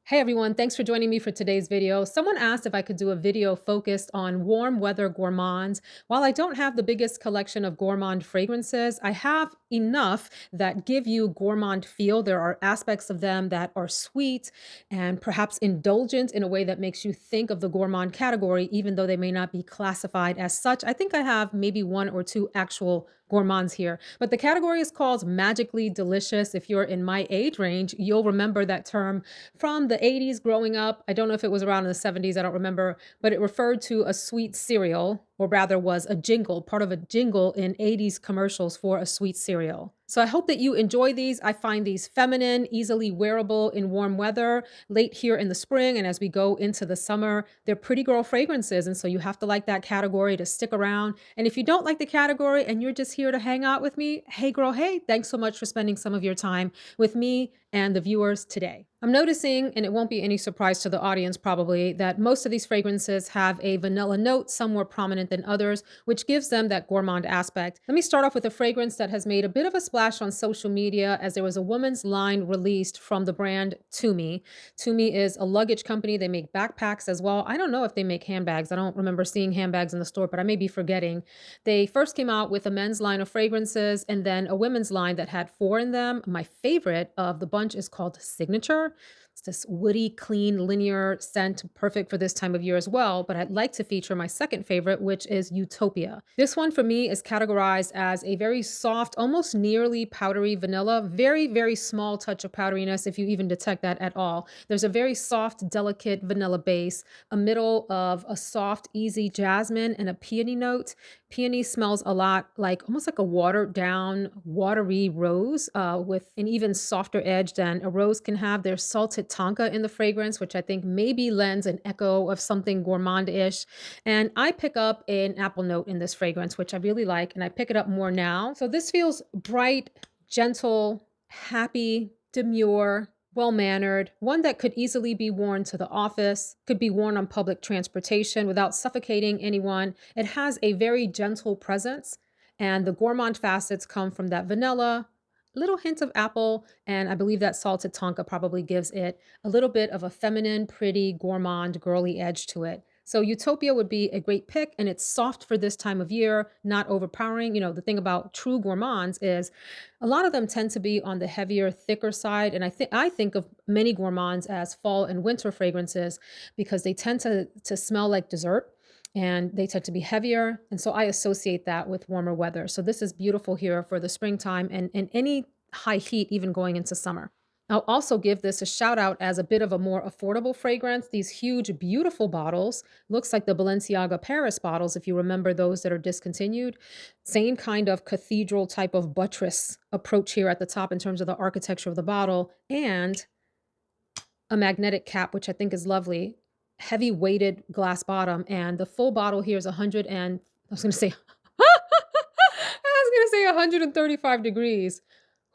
Hey everyone, thanks for joining me for today's video. Someone asked if I could do a video focused on warm weather gourmands. While I don't have the biggest collection of gourmand fragrances, I have enough that give you gourmand feel. There are aspects of them that are sweet and perhaps indulgent in a way that makes you think of the gourmand category, even though they may not be classified as such. I think I have maybe one or two actual gourmands here, but the category is called magically delicious. If you're in my age range, you'll remember that term from the 80s growing up. I don't know if it was around in the 70s, I don't remember, but it referred to a sweet cereal, or rather was a jingle, part of a jingle in 80s commercials for a sweet cereal. So I hope that you enjoy these. I find these feminine, easily wearable in warm weather, late here in the spring, and as we go into the summer. They're pretty girl fragrances, and so you have to like that category to stick around. And if you don't like the category and you're just here to hang out with me, hey girl, hey, thanks so much for spending some of your time with me and the viewers today. I'm noticing, and it won't be any surprise to the audience probably, that most of these fragrances have a vanilla note, some more prominent than others, which gives them that gourmand aspect. Let me start off with a fragrance that has made a bit of a splash on social media, as there was a woman's line released from the brand Tumi. Tumi is a luggage company. They make backpacks as well. I don't know if they make handbags. I don't remember seeing handbags in the store, but I may be forgetting. They first came out with a men's line of fragrances and then a women's line that had 4 in them. My favorite of the bunch is called Signature. It's this woody, clean, linear scent, perfect for this time of year as well. But I'd like to feature my second favorite, which is Utopia. This one for me is categorized as a very soft, almost nearly powdery vanilla, very, very small touch of powderiness, if you even detect that at all. There's a very soft, delicate vanilla base, a middle of a soft, easy jasmine and a peony note. Peony smells a lot like almost like a watered down, watery rose with an even softer edge than a rose can have. There's salted tonka in the fragrance, which I think maybe lends an echo of something gourmand-ish. And I pick up an apple note in this fragrance, which I really like, and I pick it up more now. So this feels bright, gentle, happy, demure, well-mannered, one that could easily be worn to the office, could be worn on public transportation without suffocating anyone. It has a very gentle presence, and the gourmand facets come from that vanilla, a little hint of apple, and I believe that salted tonka probably gives it a little bit of a feminine, pretty, gourmand, girly edge to it. So Utopia would be a great pick, and it's soft for this time of year, not overpowering. You know, the thing about true gourmands is a lot of them tend to be on the heavier, thicker side, and I think of many gourmands as fall and winter fragrances because they tend to smell like dessert and they tend to be heavier, and so I associate that with warmer weather. So this is beautiful here for the springtime and any high heat even going into summer. I'll also give this a shout out as a bit of a more affordable fragrance. These huge, beautiful bottles, looks like the Balenciaga Paris bottles, if you remember those that are discontinued. Same kind of cathedral type of buttress approach here at the top in terms of the architecture of the bottle, and a magnetic cap, which I think is lovely. Heavy weighted glass bottom, and the full bottle here is 100 and I was going to say I was going to say 135 degrees.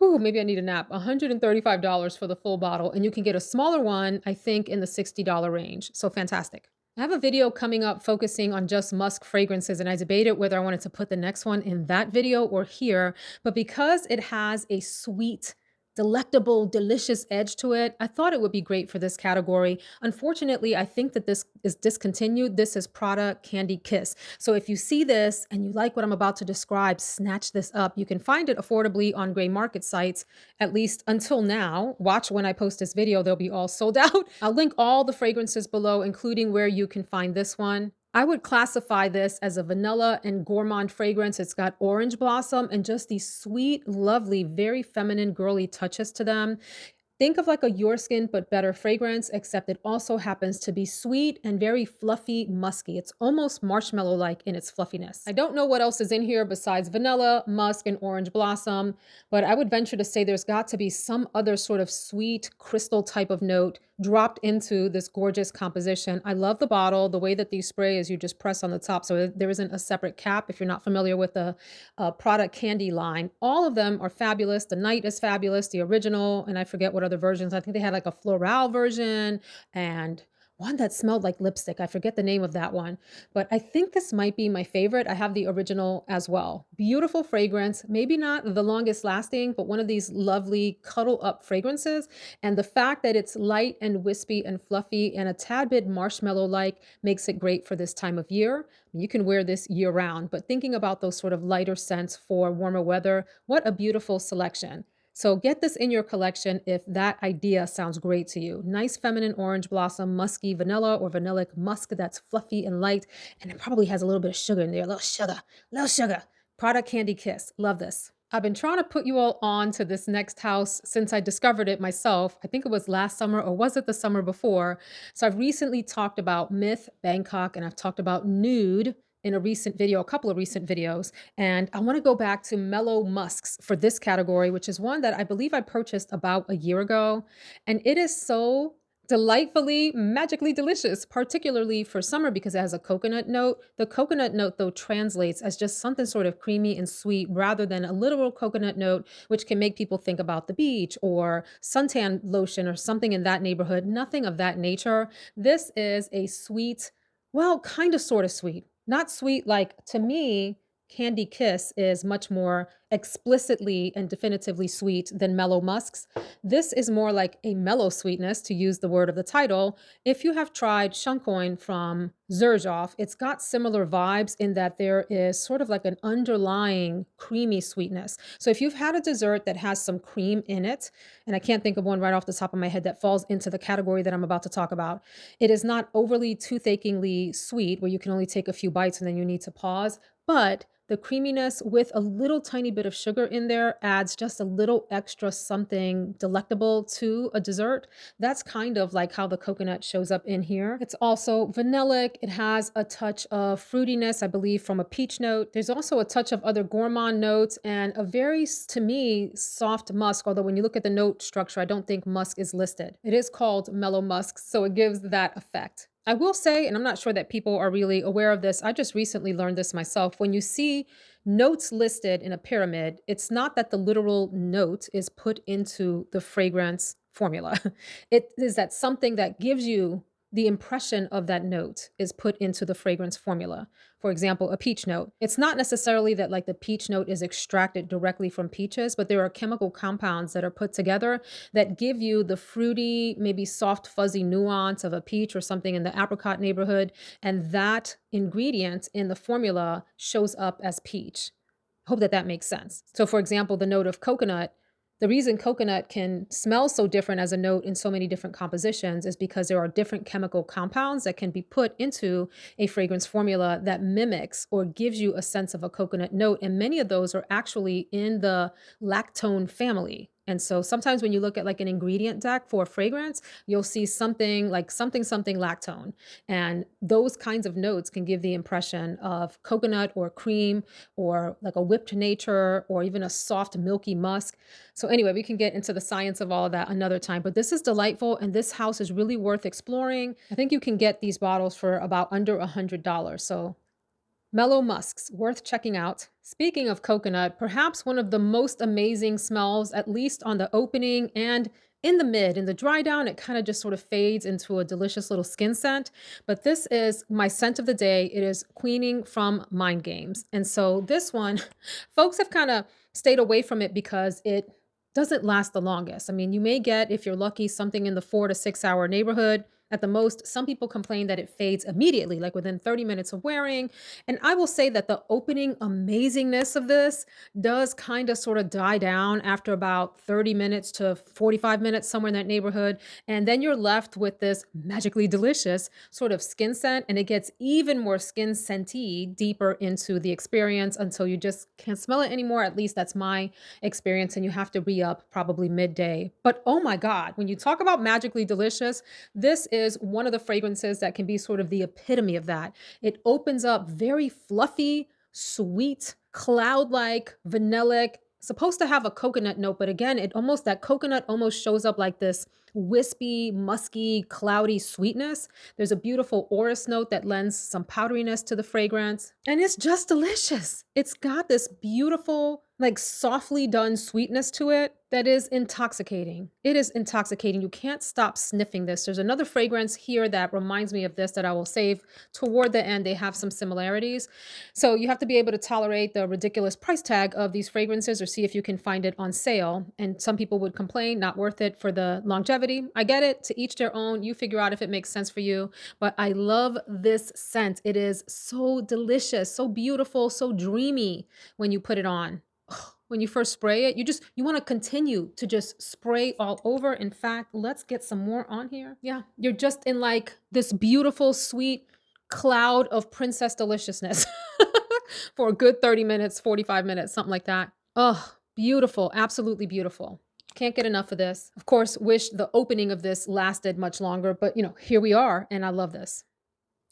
Ooh, maybe I need a nap. $135 for the full bottle, and you can get a smaller one, I think, in the $60 range. So fantastic. I have a video coming up focusing on just musk fragrances, and I debated whether I wanted to put the next one in that video or here, but because it has a sweet, delectable, delicious edge to it, I thought it would be great for this category. Unfortunately, I think that this is discontinued. This is Prada Candy Kiss. So if you see this and you like what I'm about to describe, snatch this up. You can find it affordably on gray market sites, at least until now. Watch when I post this video, they'll be all sold out. I'll link all the fragrances below, including where you can find this one. I would classify this as a vanilla and gourmand fragrance. It's got orange blossom and just these sweet, lovely, very feminine, girly touches to them. Think of like a Your Skin, but better fragrance, except it also happens to be sweet and very fluffy, musky. It's almost marshmallow-like in its fluffiness. I don't know what else is in here besides vanilla, musk, and orange blossom, but I would venture to say there's got to be some other sort of sweet crystal type of note dropped into this gorgeous composition. I love the bottle. The way that these spray is you just press on the top, so there isn't a separate cap if you're not familiar with the product candy line. All of them are fabulous. The Night is fabulous, the original, and I forget what other versions. I think they had like a floral version and one that smelled like lipstick. I forget the name of that one, but I think this might be my favorite. I have the original as well. Beautiful fragrance, maybe not the longest lasting, but one of these lovely cuddle up fragrances. And the fact that it's light and wispy and fluffy and a tad bit marshmallow like makes it great for this time of year. You can wear this year round, but thinking about those sort of lighter scents for warmer weather, what a beautiful selection. So get this in your collection if that idea sounds great to you. Nice feminine orange blossom, musky vanilla or vanillic musk that's fluffy and light, and it probably has a little bit of sugar in there, a little sugar, little sugar. Prada Candy Kiss. Love this. I've been trying to put you all on to this next house since I discovered it myself. I think it was last summer, or was it the summer before? So I've recently talked about Mith, Bangkok, and I've talked about Nude in a recent video, a couple of recent videos. And I want to go back to Mellow Musks for this category, which is one that I believe I purchased about a year ago. And it is so delightfully, magically delicious, particularly for summer because it has a coconut note. The coconut note, though, translates as just something sort of creamy and sweet rather than a literal coconut note, which can make people think about the beach or suntan lotion or something in that neighborhood. Nothing of that nature. This is a sweet, well, kind of sort of sweet. Not sweet like, to me, Candy Kiss is much more explicitly and definitively sweet than Mellow Musks. This is more like a mellow sweetness, to use the word of the title. If you have tried Shuncoin from Xerjoff, it's got similar vibes in that there is sort of like an underlying creamy sweetness. So if you've had a dessert that has some cream in it, and I can't think of one right off the top of my head that falls into the category that I'm about to talk about, it is not overly toothacheingly sweet where you can only take a few bites and then you need to pause, but the creaminess with a little tiny bit of sugar in there adds just a little extra something delectable to a dessert. That's kind of like how the coconut shows up in here. It's also vanillic. It has a touch of fruitiness, I believe, from a peach note. There's also a touch of other gourmand notes and a very, to me, soft musk, although when you look at the note structure, I don't think musk is listed. It is called Mellow Musk, so it gives that effect. I will say, and I'm not sure that people are really aware of this, I just recently learned this myself. When you see notes listed in a pyramid, it's not that the literal note is put into the fragrance formula. It is that something that gives you the impression of that note is put into the fragrance formula. For example, a peach note. It's not necessarily that like the peach note is extracted directly from peaches, but there are chemical compounds that are put together that give you the fruity, maybe soft, fuzzy nuance of a peach or something in the apricot neighborhood. And that ingredient in the formula shows up as peach. Hope that that makes sense. So, for example, the note of coconut, the reason coconut can smell so different as a note in so many different compositions is because there are different chemical compounds that can be put into a fragrance formula that mimics or gives you a sense of a coconut note. And many of those are actually in the lactone family. And so sometimes when you look at like an ingredient deck for a fragrance, you'll see something like something lactone. And those kinds of notes can give the impression of coconut or cream or like a whipped nature or even a soft milky musk. So anyway, we can get into the science of all of that another time, but this is delightful and this house is really worth exploring. I think you can get these bottles for about under $100. So Mellow Musks, worth checking out. Speaking of coconut, perhaps one of the most amazing smells, at least on the opening and in the mid. In the dry down, it kind of just sort of fades into a delicious little skin scent. But this is my scent of the day. It is Queening from Mind Games. And so this one, folks have kind of stayed away from it because it doesn't last the longest. I mean, you may get, if you're lucky, something in the 4 to 6 hour neighborhood. At the most, some people complain that it fades immediately, like within 30 minutes of wearing. And I will say that the opening amazingness of this does kind of sort of die down after about 30 minutes to 45 minutes, somewhere in that neighborhood. And then you're left with this magically delicious sort of skin scent. And it gets even more skin scenty deeper into the experience until you just can't smell it anymore. At least that's my experience. And you have to re up probably midday. But oh my God, when you talk about magically delicious, this is one of the fragrances that can be sort of the epitome of that. It opens up very fluffy, sweet, cloud-like, vanillic, supposed to have a coconut note, but again, that coconut almost shows up like this wispy, musky, cloudy sweetness. There's a beautiful orris note that lends some powderiness to the fragrance, and it's just delicious. It's got this beautiful like softly done sweetness to it that is intoxicating. It is intoxicating. You can't stop sniffing this. There's another fragrance here that reminds me of this that I will save toward the end. They have some similarities. So you have to be able to tolerate the ridiculous price tag of these fragrances or see if you can find it on sale. And some people would complain, not worth it for the longevity. I get it. To each their own. You figure out if it makes sense for you. But I love this scent. It is so delicious, so beautiful, so dreamy when you put it on. When you first spray it, you want to continue to just spray all over. In fact, let's get some more on here. Yeah, you're just in like this beautiful, sweet cloud of princess deliciousness for a good 30 minutes, 45 minutes, something like that. Oh, beautiful. Absolutely beautiful. Can't get enough of this. Of course, wish the opening of this lasted much longer, but here we are, and I love this.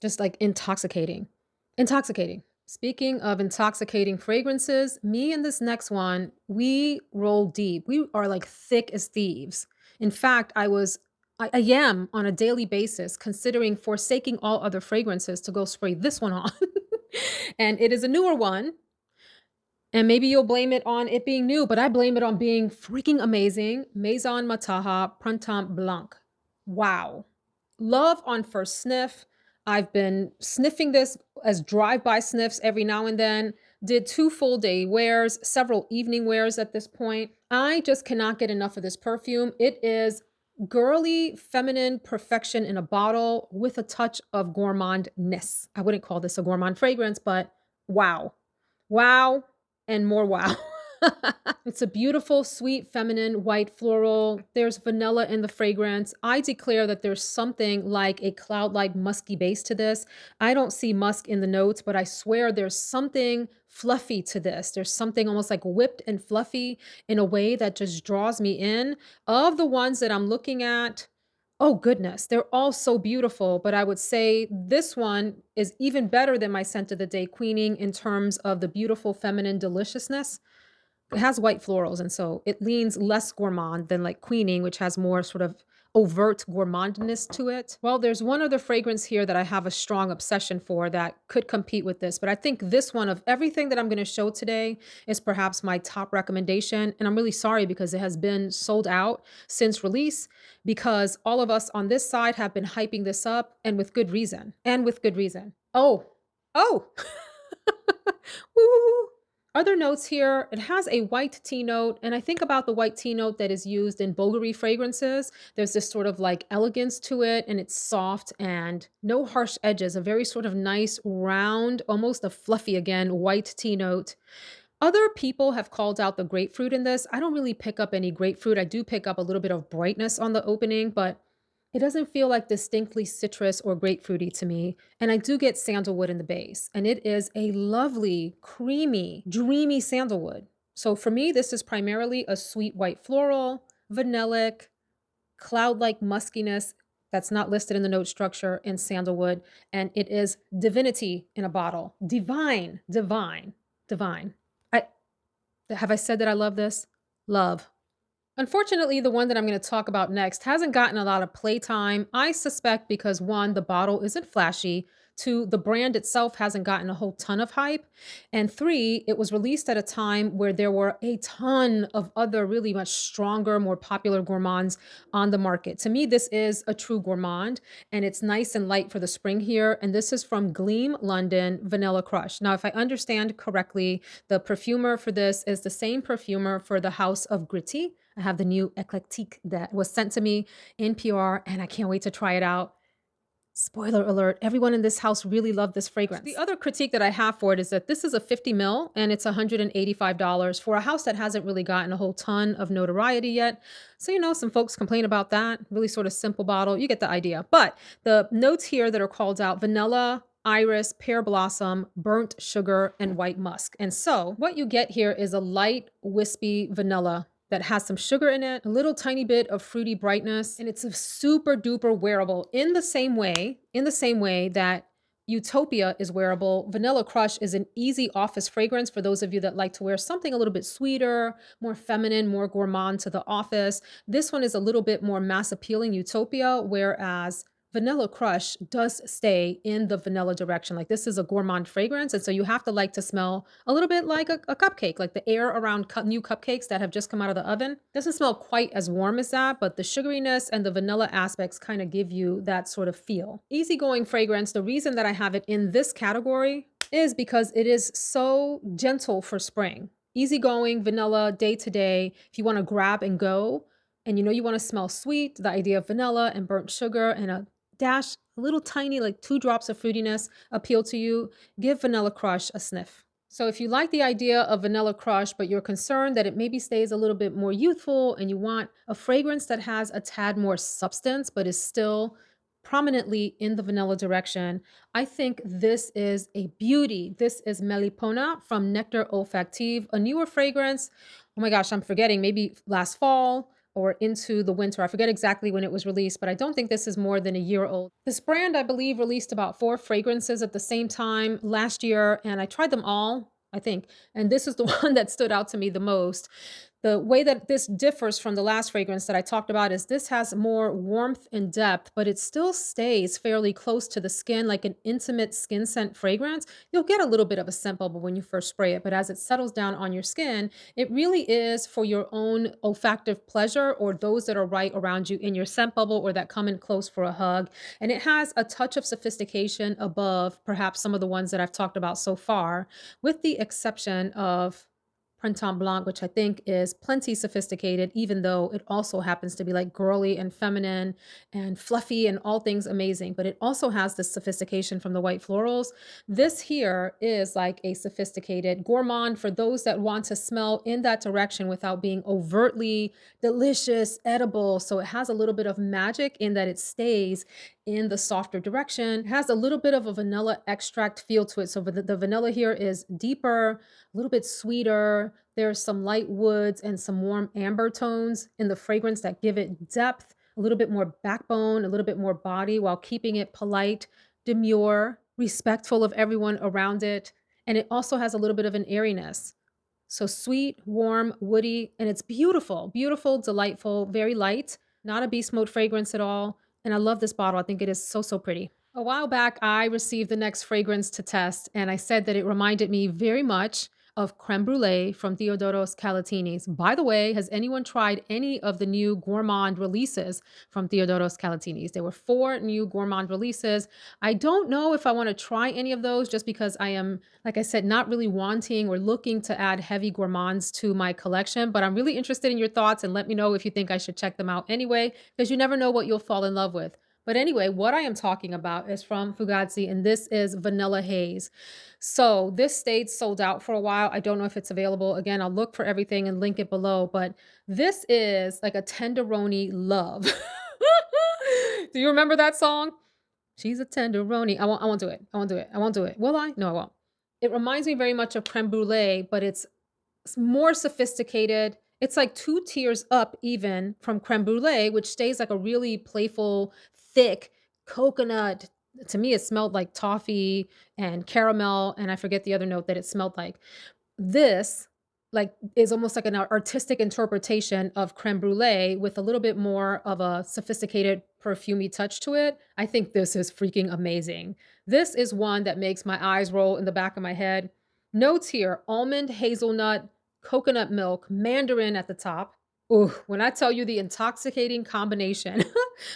Just like intoxicating. Intoxicating. Speaking of intoxicating fragrances, me and this next one, we roll deep. We are like thick as thieves. In fact, I am on a daily basis considering forsaking all other fragrances to go spray this one on. And it is a newer one. And maybe you'll blame it on it being new, but I blame it on being freaking amazing. Maison Mataha Prunt Blanc. Wow. Love on first sniff. I've been sniffing this as drive-by sniffs every now and then. Did 2 full day wears, several evening wears at this point. I just cannot get enough of this perfume. It is girly, feminine perfection in a bottle with a touch of gourmandness. I wouldn't call this a gourmand fragrance, but wow. Wow and more wow. It's a beautiful, sweet, feminine, white floral. There's vanilla in the fragrance. I declare that there's something like a cloud-like musky base to this. I don't see musk in the notes, but I swear there's something fluffy to this. There's something almost like whipped and fluffy in a way that just draws me in. Of the ones that I'm looking at, oh goodness, they're all so beautiful, but I would say this one is even better than my scent of the day, Queening, in terms of the beautiful feminine deliciousness. It has white florals, and so it leans less gourmand than like Queening, which has more sort of overt gourmandness to it. Well, there's one other fragrance here that I have a strong obsession for that could compete with this, but I think this one of everything that I'm going to show today is perhaps my top recommendation. And I'm really sorry because it has been sold out since release because all of us on this side have been hyping this up and with good reason. And with good reason. Oh. Woo. Other notes here, it has a white tea note, and I think about the white tea note that is used in Bulgari fragrances. There's this sort of like elegance to it, and it's soft and no harsh edges, a very sort of nice, round, almost a fluffy again, white tea note. Other people have called out the grapefruit in this. I don't really pick up any grapefruit. I do pick up a little bit of brightness on the opening, but it doesn't feel like distinctly citrus or grapefruity to me. And I do get sandalwood in the base. And it is a lovely, creamy, dreamy sandalwood. So for me, this is primarily a sweet white floral, vanillic, cloud-like muskiness that's not listed in the note structure, and sandalwood. And it is divinity in a bottle. Divine, divine, divine. Have I said that I love this? Love. Unfortunately, the one that I'm going to talk about next hasn't gotten a lot of playtime. I suspect because one, the bottle isn't flashy. Two, the brand itself hasn't gotten a whole ton of hype. And three, it was released at a time where there were a ton of other really much stronger, more popular gourmands on the market. To me, this is a true gourmand and it's nice and light for the spring here. And this is from Gleam London Vanilla Crush. Now, if I understand correctly, the perfumer for this is the same perfumer for the House of Gritty. I have the new Eclectique that was sent to me in PR, and I can't wait to try it out. Spoiler alert, everyone in this house really loved this fragrance. The other critique that I have for it is that this is a 50 ml and it's $185 for a house that hasn't really gotten a whole ton of notoriety yet. So, some folks complain about that. Really sort of simple bottle. You get the idea. But the notes here that are called out: vanilla, iris, pear blossom, burnt sugar, and white musk. And so what you get here is a light, wispy vanilla that has some sugar in it, a little tiny bit of fruity brightness, and it's a super duper wearable in the same way that Utopia is wearable. Vanilla Crush is an easy office fragrance for those of you that like to wear something a little bit sweeter, more feminine, more gourmand to the office. This one is a little bit more mass appealing, Utopia, whereas Vanilla Crush does stay in the vanilla direction. Like this is a gourmand fragrance. And so you have to like to smell a little bit like a cupcake, like the air around new cupcakes that have just come out of the oven. Doesn't smell quite as warm as that, but the sugariness and the vanilla aspects kind of give you that sort of feel. Easygoing fragrance. The reason that I have it in this category is because it is so gentle for spring. Easygoing, vanilla, day to day. If you want to grab and go, and you know you want to smell sweet, the idea of vanilla and burnt sugar and a dash, a little tiny, like 2 drops of fruitiness appeal to you, give Vanilla Crush a sniff. So if you like the idea of Vanilla Crush, but you're concerned that it maybe stays a little bit more youthful and you want a fragrance that has a tad more substance, but is still prominently in the vanilla direction, I think this is a beauty. This is Melipona from Nectar Olfactif, a newer fragrance. Oh my gosh, I'm forgetting, maybe last fall or into the winter. I forget exactly when it was released, but I don't think this is more than a year old. This brand, I believe, released about 4 fragrances at the same time last year, and I tried them all, I think. And this is the one that stood out to me the most. The way that this differs from the last fragrance that I talked about is this has more warmth and depth, but it still stays fairly close to the skin, like an intimate skin scent fragrance. You'll get a little bit of a scent bubble when you first spray it, but as it settles down on your skin, it really is for your own olfactive pleasure or those that are right around you in your scent bubble or that come in close for a hug. And it has a touch of sophistication above perhaps some of the ones that I've talked about so far, with the exception of Prunt Blanc, which I think is plenty sophisticated, even though it also happens to be like girly and feminine and fluffy and all things amazing. But it also has this sophistication from the white florals. This here is like a sophisticated gourmand for those that want to smell in that direction without being overtly delicious, edible. So it has a little bit of magic in that it stays in the softer direction. It has a little bit of a vanilla extract feel to it. So the vanilla here is deeper, a little bit sweeter. There's some light woods and some warm amber tones in the fragrance that give it depth, a little bit more backbone, a little bit more body while keeping it polite, demure, respectful of everyone around it. And it also has a little bit of an airiness. So sweet, warm, woody, and it's beautiful, beautiful, delightful, very light, not a beast mode fragrance at all. And I love this bottle. I think it is so, so pretty. A while back, I received the next fragrance to test, and I said that it reminded me very much of creme brulee from Theodoros Kalatini's. By the way, has anyone tried any of the new gourmand releases from Theodoros Kalatini's? There were 4 new gourmand releases. I don't know if I want to try any of those just because I am, like I said, not really wanting or looking to add heavy gourmands to my collection, but I'm really interested in your thoughts and let me know if you think I should check them out anyway, because you never know what you'll fall in love with. But anyway, what I am talking about is from Fugazzi, and this is Vanilla Haze. So this stayed sold out for a while. I don't know if it's available. Again, I'll look for everything and link it below, but this is like a tenderoni love. Do you remember that song? She's a tenderoni. I won't do it. I won't do it. I won't do it. Will I? No, I won't. It reminds me very much of creme brulee, but it's more sophisticated. It's like 2 tiers up even from creme brulee, which stays like a really playful, thick coconut. To me, it smelled like toffee and caramel, and I forget the other note that it smelled like. This, like, is almost like an artistic interpretation of creme brulee with a little bit more of a sophisticated perfumey touch to it. I think this is freaking amazing. This is one that makes my eyes roll in the back of my head. Notes here: almond, hazelnut, coconut milk, mandarin at the top. Ooh, when I tell you the intoxicating combination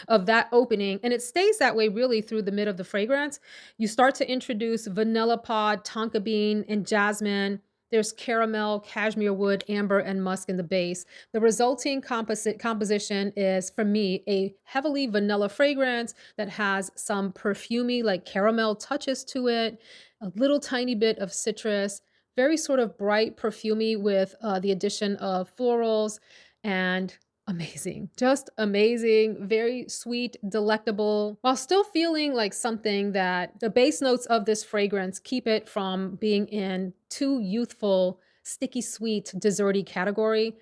of that opening, and it stays that way really through the mid of the fragrance, you start to introduce vanilla pod, tonka bean, and jasmine. There's caramel, cashmere wood, amber, and musk in the base. The resulting composition is, for me, a heavily vanilla fragrance that has some perfumey, like caramel touches to it, a little tiny bit of citrus, very sort of bright perfumey with the addition of florals, and amazing, just amazing, very sweet, delectable, while still feeling like something that the base notes of this fragrance keep it from being in too youthful, sticky sweet, desserty category,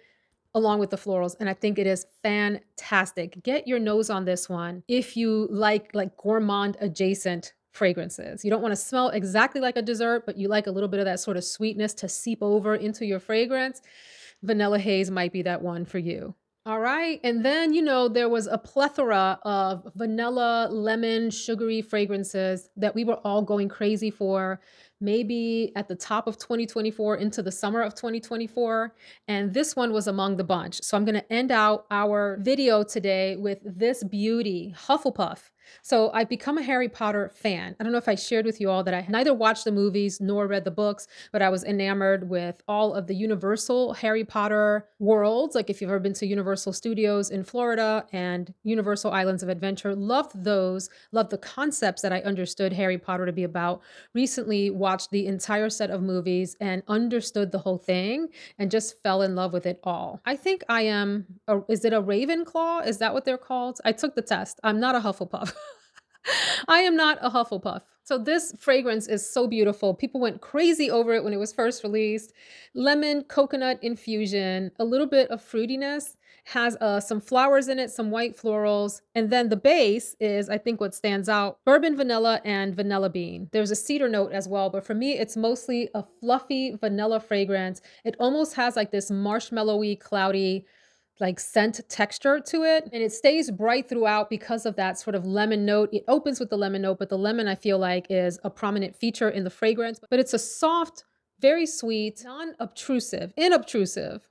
along with the florals. And I think it is fantastic. Get your nose on this one if you like gourmand adjacent fragrances. You don't want to smell exactly like a dessert, but you like a little bit of that sort of sweetness to seep over into your fragrance. Vanilla Haze might be that one for you. All right. And then, there was a plethora of vanilla, lemon, sugary fragrances that we were all going crazy for, maybe at the top of 2024 into the summer of 2024. And this one was among the bunch. So I'm going to end out our video today with this beauty, Hufflepuff. So I've become a Harry Potter fan. I don't know if I shared with you all that I neither watched the movies nor read the books, but I was enamored with all of the Universal Harry Potter worlds. Like if you've ever been to Universal Studios in Florida and Universal Islands of Adventure, loved those, loved the concepts that I understood Harry Potter to be about. Recently watched the entire set of movies and understood the whole thing and just fell in love with it all. I think I am, is it a Ravenclaw? Is that what they're called? I took the test. I'm not a Hufflepuff. I am not a Hufflepuff. So this fragrance is so beautiful. People went crazy over it when it was first released. Lemon, coconut infusion, a little bit of fruitiness, has some flowers in it, some white florals. And then the base is, I think what stands out, bourbon vanilla and vanilla bean. There's a cedar note as well, but for me, it's mostly a fluffy vanilla fragrance. It almost has like this marshmallowy, cloudy, like scent texture to it, and it stays bright throughout because of that sort of lemon note. It opens with the lemon note, but the lemon I feel like is a prominent feature in the fragrance, but it's a soft, very sweet, non-obtrusive, inobtrusive,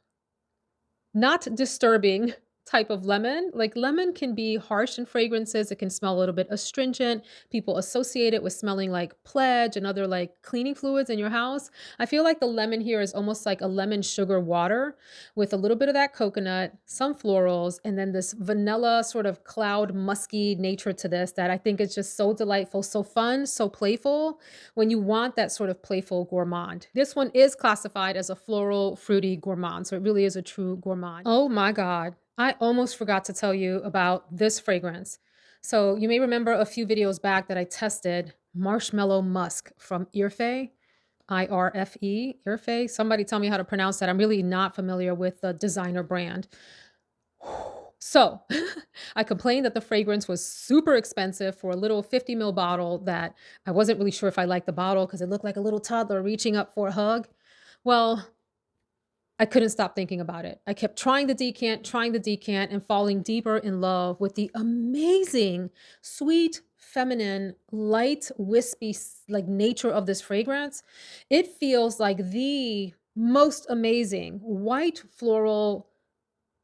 not disturbing type of lemon. Like lemon can be harsh in fragrances. It can smell a little bit astringent. People associate it with smelling like Pledge and other like cleaning fluids in your house. I feel like the lemon here is almost like a lemon sugar water with a little bit of that coconut, some florals, and then this vanilla sort of cloud musky nature to this that I think is just so delightful, so fun, so playful when you want that sort of playful gourmand. This one is classified as a floral fruity gourmand, so it really is a true gourmand. Oh my God. I almost forgot to tell you about this fragrance. So you may remember a few videos back that I tested Marshmallow Musk from IRFÉ, IRFE, IRFÉ. Somebody tell me how to pronounce that. I'm really not familiar with the designer brand. So I complained that the fragrance was super expensive for a little 50 ml bottle that I wasn't really sure if I liked the bottle because it looked like a little toddler reaching up for a hug. Well, I couldn't stop thinking about it. I kept trying the decant, and falling deeper in love with the amazing, sweet, feminine, light, wispy, like nature of this fragrance. It feels like the most amazing white floral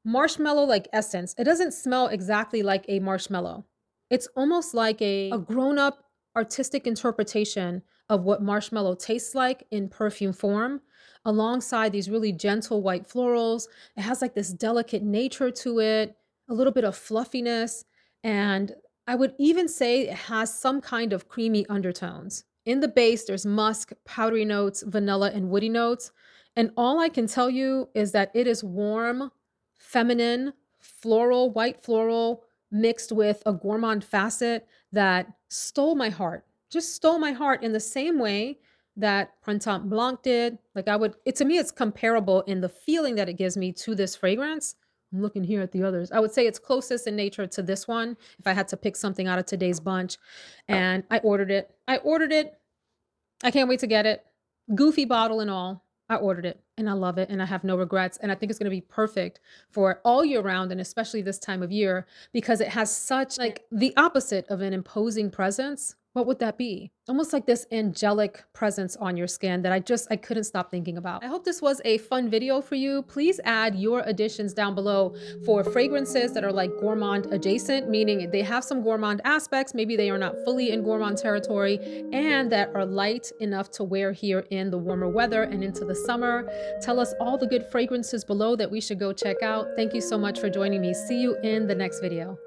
marshmallow like essence. It doesn't smell exactly like a marshmallow. It's almost like a grown-up artistic interpretation of what marshmallow tastes like in perfume form, alongside these really gentle white florals. It has like this delicate nature to it, a little bit of fluffiness, and I would even say it has some kind of creamy undertones. In the base, there's musk, powdery notes, vanilla, and woody notes. And all I can tell you is that it is warm, feminine, floral, white floral, mixed with a gourmand facet that stole my heart. Just stole my heart in the same way that Prunt Blanc did. Like to me, it's comparable in the feeling that it gives me to this fragrance. I'm looking here at the others. I would say it's closest in nature to this one if I had to pick something out of today's bunch. And I ordered it. I can't wait to get it. Goofy bottle and all. I ordered it and I love it and I have no regrets. And I think it's going to be perfect for all year round and especially this time of year because it has such like the opposite of an imposing presence. What would that be? Almost like this angelic presence on your skin that I couldn't stop thinking about. I hope this was a fun video for you. Please add your additions down below for fragrances that are like gourmand adjacent, meaning they have some gourmand aspects. Maybe they are not fully in gourmand territory and that are light enough to wear here in the warmer weather and into the summer. Tell us all the good fragrances below that we should go check out. Thank you so much for joining me. See you in the next video.